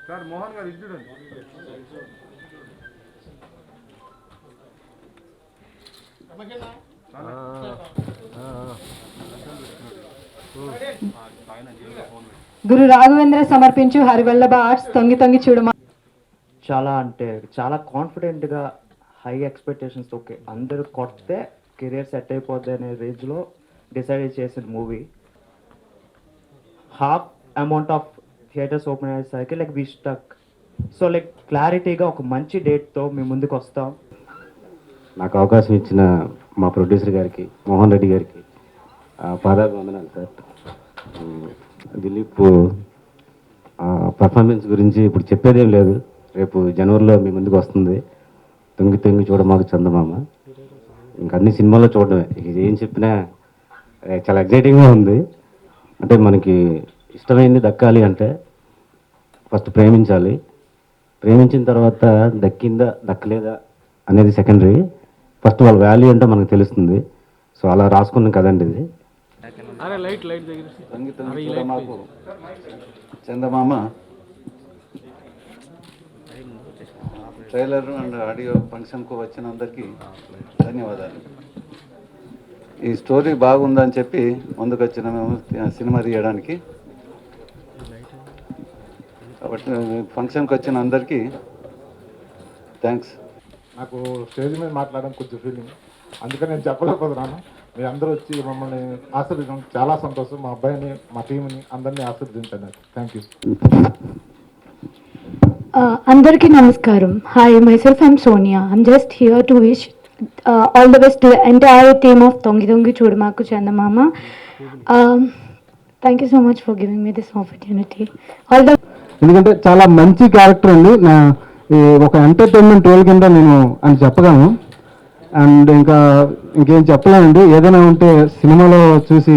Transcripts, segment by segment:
Sir Mohan గారు ఇది చూడండి. గురు రాఘవేంద్ర సమర్పించు హరివల్లభ ఆర్ట్స్ తొంగి తొంగి చూడమా. చాలా అంటే చాలా కాన్ఫిడెంట్గా హై ఎక్స్పెక్టేషన్స్, ఓకే అందరూ కొడితే కెరియర్ సెట్ అయిపోద్ది అనే రేంజ్లో డిసైడ్ చేసిన movie. Half amount of theatres open అయ్యేసరికి like we stuck. So like క్లారిటీగా ఒక మంచి డేట్తో మేము ముందుకు వస్తాం. నాకు అవకాశం ఇచ్చిన మా ప్రొడ్యూసర్ గారికి, మోహన్ రెడ్డి గారికి పాదాభివందనాలు సార్. దిలీప్ పర్ఫార్మెన్స్ గురించి ఇప్పుడు చెప్పేదేం లేదు. రేపు జనవరిలో మీ ముందుకు వస్తుంది తొంగి తొంగి చూడమాకు చందమామ. ఇంక అన్ని సినిమాల్లో చూడడమే, ఇది ఏం చెప్పినా చాలా ఎగ్జైటింగ్గా ఉంది. అంటే మనకి ఇష్టమైంది దక్కాలి అంటే ఫస్ట్ ప్రేమించాలి, ప్రేమించిన తర్వాత దక్కిందా దక్కలేదా అనేది సెకండరీ. ఫస్ట్ వాళ్ళ వాల్యూ అంటే మనకు తెలుస్తుంది. సో అలా రాసుకున్నాం కదండి ఇది. తొంగి తొంగి చూడమాకు చందమామ ట్రైలర్ అండ్ ఆడియో ఫంక్షన్కు వచ్చిన అందరికీ ధన్యవాదాలు. ఈ స్టోరీ బాగుందని చెప్పి ముందుకు వచ్చిన మేము సినిమా తీయడానికి. కాబట్టి ఫంక్షన్కి వచ్చిన అందరికీ థ్యాంక్స్. నాకు స్టేజ్ మీద మాట్లాడడం కొంచెం ఫీలింగ్, అందుకని నేను చెప్పలేకపోతున్నాను. మీ అందరూ వచ్చి మమ్మల్ని ఆశీర్వదించడం చాలా సంతోషం. మా అబ్బాయిని, మా టీంని అందరినీ ఆశీర్వదించండి. Thank you. అందరికీ నమస్కారం. Hi, myself I'm Sonia. I'm just here to wish all the best to the entire team of Tongi Tongi Chodamaku Chandamama. Thank you so much for giving me this opportunity. ఎందుకంటే చాలా మంచి character అండి. ఒక entertainment role కింద నేను అని చెప్పగలను. And ఇంకేం చెప్పలేనండి. ఏదైనా ఉంటే సినిమాలో చూసి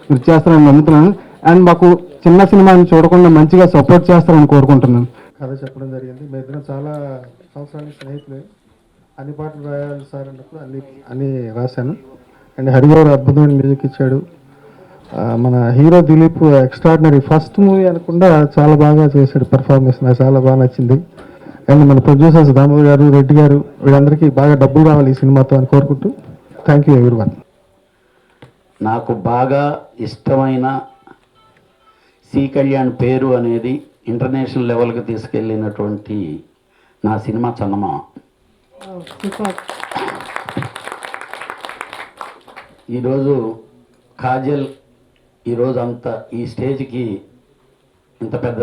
మీరు చేస్తారని నమ్ముతున్నాను. అండ్ మాకు చిన్న సినిమాని చూడకుండా మంచిగా సపోర్ట్ చేస్తారని కోరుకుంటున్నాను. కథ చెప్పడం జరిగింది. మీ ఇద్దరు చాలా సంవత్సరానికి స్నేహితులే. అన్ని పాటలు రాయాలి సార్ అన్నప్పుడు అన్నీ రాశాను. అండ్ హరిగారు అద్భుతమైన మ్యూజిక్ ఇచ్చాడు. మన hero Dilip extraordinary. First movie అనకుండా చాలా బాగా చేశాడు పర్ఫార్మెన్స్, నాకు చాలా బాగా నచ్చింది. అండ్ మన ప్రొడ్యూసర్స్ దామోదర్ గారు, రెడ్డి గారు, వీళ్ళందరికీ బాగా డబ్బులు రావాలి ఈ సినిమాతో అని కోరుకుంటూ థ్యాంక్ యూ ఎవ్రీవన్. నాకు బాగా ఇష్టమైన సి కళ్యాణ్ పేరు అనేది ఇంటర్నేషనల్ లెవెల్కి తీసుకెళ్ళినటువంటి నా సినిమా చందమామ. ఈరోజు కాజల్ ఈరోజు ఈ స్టేజ్కి ఇంత పెద్ద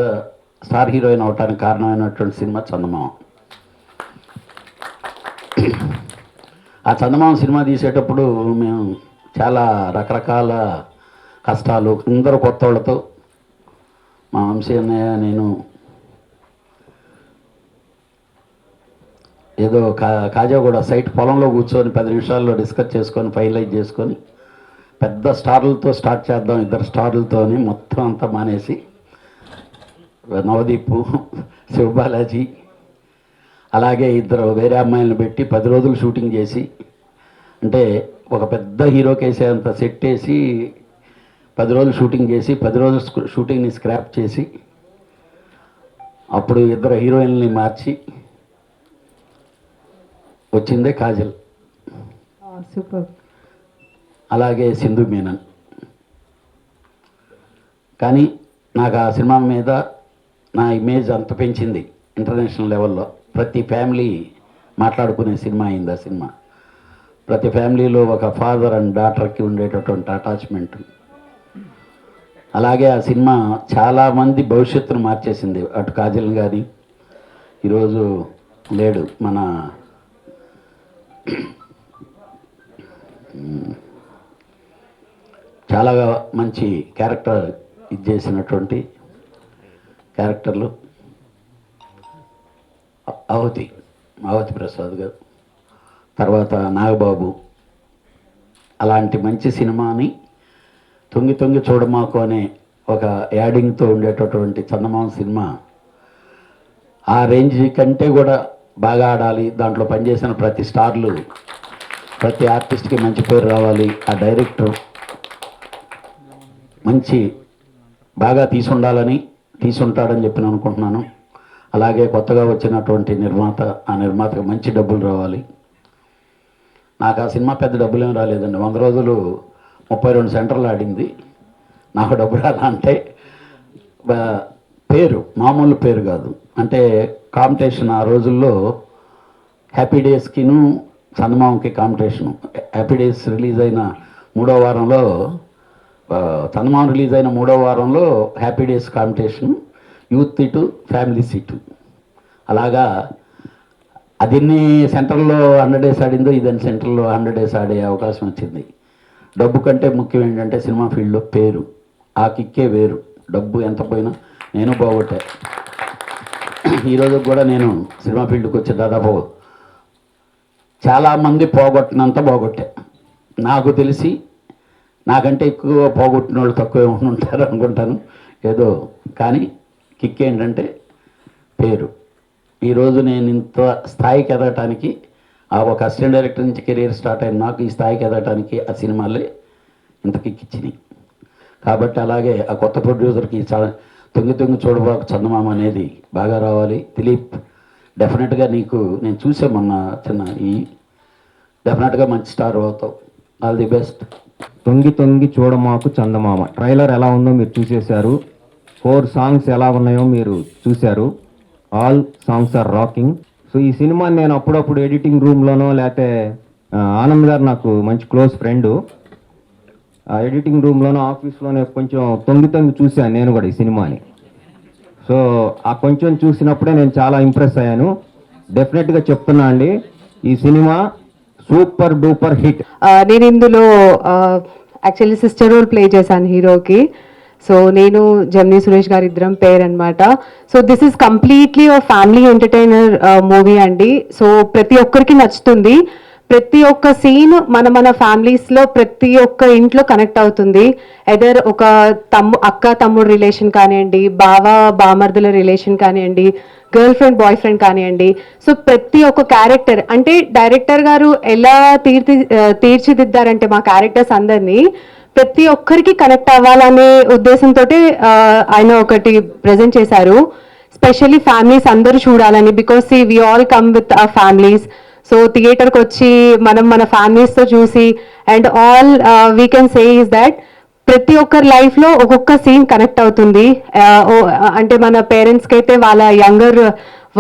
స్టార్ హీరోయిన్ అవటానికి కారణమైనటువంటి సినిమా చందమామ. ఆ చందమామ సినిమా తీసేటప్పుడు మేము చాలా రకరకాల కష్టాలు, అందరూ కొత్త వాళ్ళతో, మా వంశీ అన్నయ్య, నేను ఏదో కాజాగూడ సైట్ పొలంలో కూర్చొని 10 నిమిషాల్లో డిస్కస్ చేసుకొని ఫైనలైజ్ చేసుకొని పెద్ద స్టార్లతో స్టార్ట్ చేద్దాం, 2 స్టార్లతో మొత్తం అంతా మానేసి నవదీప్, శివబాలాజీ, అలాగే 2 వేరే అమ్మాయిలను పెట్టి 10 రోజులు షూటింగ్ చేసి, అంటే ఒక పెద్ద హీరోకి వేసేంత సెట్ వేసి 10 రోజులు షూటింగ్ చేసి 10 రోజులు షూటింగ్ని స్క్రాప్ చేసి అప్పుడు 2 హీరోయిన్ని మార్చి వచ్చిందే కాజల్. సూపర్. అలాగే సింధు మీనన్. కానీ నాకు ఆ సినిమా మీద నా ఇమేజ్ అంత పెంచింది ఇంటర్నేషనల్ లెవెల్లో. ప్రతి ఫ్యామిలీ మాట్లాడుకునే సినిమా అయింది ఆ సినిమా. ప్రతి ఫ్యామిలీలో ఒక ఫాదర్ అండ్ డాటర్కి ఉండేటటువంటి అటాచ్మెంట్. అలాగే ఆ సినిమా చాలామంది భవిష్యత్తును మార్చేసింది. అటు కాజల్ కానీ, ఈరోజు లేడు మన చాలా మంచి క్యారెక్టర్ చేసినటువంటి క్యారెక్టర్లు అవతి ప్రసాద్ గారు, తర్వాత నాగబాబు. అలాంటి మంచి సినిమాని తొంగి తొంగి చూడమాకు అనే ఒక యాడింగ్తో ఉండేటటువంటి చందమామ సినిమా ఆ రేంజ్ కంటే కూడా బాగా ఆడాలి, దాంట్లో పనిచేసిన ప్రతి స్టార్లు, ప్రతి ఆర్టిస్ట్కి మంచి పేరు రావాలి, ఆ డైరెక్టర్ మంచి బాగా తీసుంటాడని చెప్పి నేను అనుకుంటున్నాను. అలాగే కొత్తగా వచ్చినటువంటి నిర్మాత, ఆ నిర్మాతకు మంచి డబ్బులు రావాలి. నాకు ఆ సినిమా పెద్ద డబ్బులు ఏం రాలేదండి. 100 రోజులు 32 సెంటర్లు ఆడింది. నాకు డబ్బులు ఎలా అంటే పేరు, మామూలు పేరు కాదు, అంటే కాంపిటీషన్. ఆ రోజుల్లో హ్యాపీ డేస్కిను చందమామకి కాంపిటీషను. హ్యాపీ డేస్ రిలీజ్ అయిన 3వ వారంలో, చందమామ రిలీజ్ అయిన 3వ వారంలో హ్యాపీ డేస్ కాంపిటీషన్, యూత్ ఇటు ఫ్యామిలీ సీటు. అలాగా అదెన్ని సెంటర్లో 100 డేస్ ఆడిందో ఇదని సెంటర్లో 100 డేస్ ఆడే అవకాశం వచ్చింది. డబ్బు కంటే ముఖ్యం ఏంటంటే సినిమా ఫీల్డ్లో పేరు, ఆ కిక్కే వేరు. డబ్బు ఎంత పోయినా నేను బాగొట్టా. ఈరోజు కూడా నేను సినిమా ఫీల్డ్కి వచ్చే దాదాపు చాలామంది పోగొట్టినంత బాగొట్టా. నాకు తెలిసి నాకంటే ఎక్కువ పోగొట్టిన వాళ్ళు తక్కువ ఉంటారు అనుకుంటాను ఏదో. కానీ కిక్ ఏంటంటే పేరు. ఈరోజు నేను ఇంత స్థాయికి ఎదగటానికి, ఆ ఒక అసిస్టెంట్ డైరెక్టర్ నుంచి కెరీర్ స్టార్ట్ అయిన నాకు ఈ స్థాయికి ఎదగటానికి ఆ సినిమాలే ఇంత కిక్ ఇచ్చినాయి. కాబట్టి అలాగే ఆ కొత్త ప్రొడ్యూసర్కి తొంగి చూడబాకు చందమామ అనేది బాగా రావాలి. దిలీప్, డెఫినెట్గా నీకు నేను చూసే మొన్న డెఫినెట్గా మంచి స్టార్ అవుతావు. All the best. తొంగి చూడమాకు చందమామ ట్రైలర్ ఎలా ఉందో మీరు చూసేశారు. 4 సాంగ్స్ ఎలా ఉన్నాయో మీరు చూశారు. All songs are rocking. So ఈ సినిమాని నేను అప్పుడప్పుడు ఎడిటింగ్ రూమ్లోనో లేకపోతే ఆనంద్ గారు నాకు మంచి క్లోజ్ ఫ్రెండు, ఆ ఎడిటింగ్ రూమ్లోనో ఆఫీస్లోనే కొంచెం తొంగి చూశాను నేను కూడా ఈ సినిమాని. సో ఆ కొంచెం చూసినప్పుడే నేను చాలా ఇంప్రెస్ అయ్యాను. డెఫినెట్గా చెప్తున్నా అండి, ఈ సినిమా సూపర్ డూపర్ హిట్. నేను ఇందులో యాక్చువల్లీ సిస్టర్ రోల్ ప్లే చేశాను హీరోకి. సో నేను జెమినీ సురేష్ గారి ఇద్దరం పేరు అనమాట. So this is completely family entertainer movie అండి. సో ప్రతి ఒక్కరికి నచ్చుతుంది. ప్రతి ఒక్క సీన్ మన ఫ్యామిలీస్లో ప్రతి ఒక్క ఇంట్లో కనెక్ట్ అవుతుంది. ఎదర్ ఒక అక్క తమ్ముడు రిలేషన్ కానివ్వండి, బామర్దుల రిలేషన్ కానివ్వండి, గర్ల్ ఫ్రెండ్ బాయ్ ఫ్రెండ్ కానివ్వండి. సో ప్రతి ఒక్క క్యారెక్టర్, అంటే డైరెక్టర్ గారు ఎలా తీర్చిదిద్దారంటే మా క్యారెక్టర్స్ అందరినీ ప్రతి ఒక్కరికి కనెక్ట్ అవ్వాలనే ఉద్దేశంతో ఆయన ఒకటి ప్రజెంట్ చేశారు. స్పెషల్లీ ఫ్యామిలీస్ అందరూ చూడాలని, because we all come with our families. So థియేటర్కి వచ్చి మన ఫ్యామిలీస్తో చూసి, and all we can say is that ప్రతి ఒక్కరి లైఫ్లో ఒక్కొక్క సీన్ కనెక్ట్ అవుతుంది. అంటే మన పేరెంట్స్కి అయితే వాళ్ళ యంగర్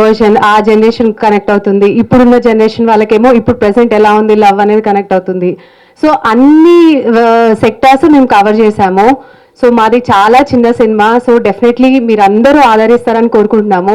వర్షన్, ఆ జనరేషన్ కనెక్ట్ అవుతుంది. ఇప్పుడున్న జనరేషన్ వాళ్ళకేమో ఇప్పుడు ప్రెసెంట్ ఎలా ఉంది లవ్ అనేది కనెక్ట్ అవుతుంది. సో అన్ని సెక్టార్స్ మేము కవర్ చేశాము. సో మాది చాలా చిన్న సినిమా. సో డెఫినెట్లీ మీరు అందరూ ఆదరిస్తారని కోరుకుంటున్నాము.